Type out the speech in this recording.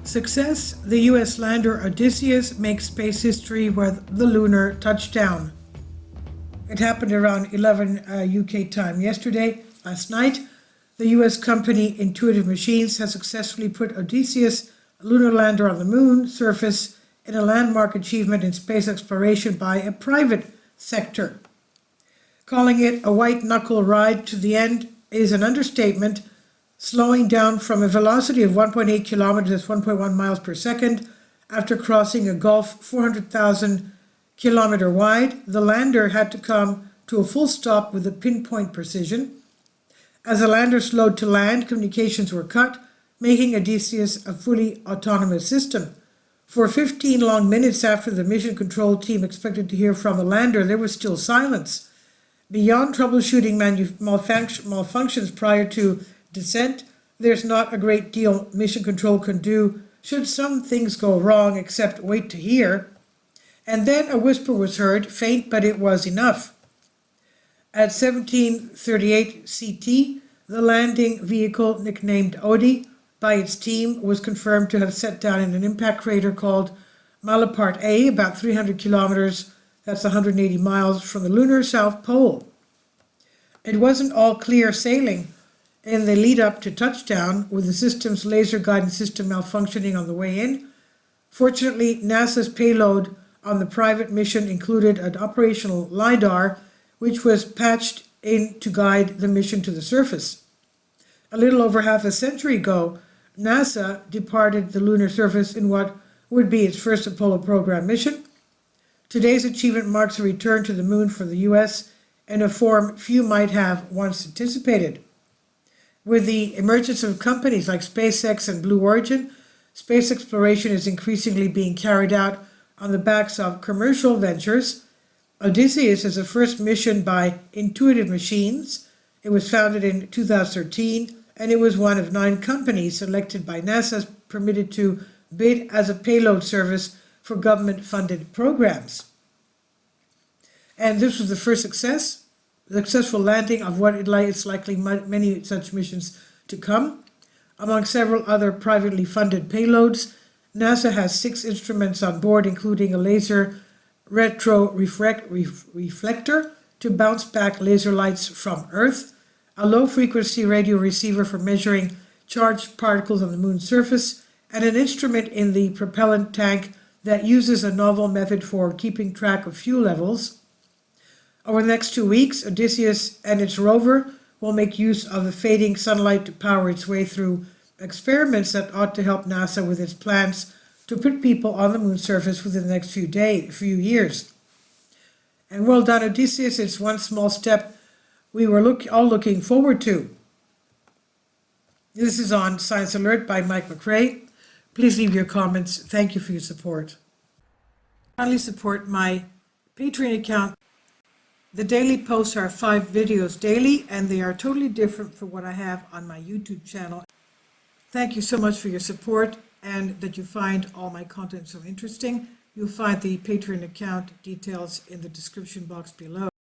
Success, the U.S. lander Odysseus makes space history with the Lunar touchdown. It happened around 11 UK time yesterday, last night. The U.S. company Intuitive Machines has successfully put Odysseus, a lunar lander on the moon surface, in a landmark achievement in space exploration by a private sector. Calling it a white-knuckle ride to the end is an understatement. Slowing down from a velocity of 1.8 kilometers, 1.1 miles per second, after crossing a gulf 400,000 kilometer wide, the lander had to come to a full stop with a pinpoint precision. As the lander slowed to land, communications were cut, making Odysseus a fully autonomous system. For 15 long minutes after the mission control team expected to hear from the lander, there was still silence. Beyond troubleshooting malfunctions prior to descent, there's not a great deal mission control can do should some things go wrong except wait to hear. And then a whisper was heard, faint, but it was enough. At 17:38 CT, the landing vehicle, nicknamed Odie by its team, was confirmed to have set down in an impact crater called Malaparte A, about 300 kilometers, that's 180 miles, from the lunar south pole. It wasn't all clear sailing in the lead up to touchdown, with the system's laser guidance system malfunctioning on the way in. Fortunately, NASA's payload on the private mission included an operational LiDAR, which was patched in to guide the mission to the surface. A little over half a century ago, NASA departed the lunar surface in what would be its first Apollo program mission. Today's achievement marks a return to the moon for the U.S. in a form few might have once anticipated. With the emergence of companies like SpaceX and Blue Origin, space exploration is increasingly being carried out on the backs of commercial ventures. Odysseus is the first mission by Intuitive Machines. It was founded in 2013, and it was one of 9 companies selected by NASA permitted to bid as a payload service for government-funded programs. And this was the first successful landing of what it's likely many such missions to come. Among several other privately funded payloads, NASA has 6 instruments on board, including a laser reflector to bounce back laser lights from Earth, a low-frequency radio receiver for measuring charged particles on the moon's surface, and an instrument in the propellant tank that uses a novel method for keeping track of fuel levels. Over the next 2 weeks, Odysseus and its rover will make use of the fading sunlight to power its way through experiments that ought to help NASA with its plans to put people on the moon's surface within the next few years. And well done, Odysseus. It's one small step we were all looking forward to. This is on Science Alert by Mike McRae. Please leave your comments. Thank you for your support. Kindly support my Patreon account. The daily posts are 5 videos daily, and they are totally different from what I have on my YouTube channel. Thank you so much for your support and that you find all my content so interesting. You'll find the Patreon account details in the description box below.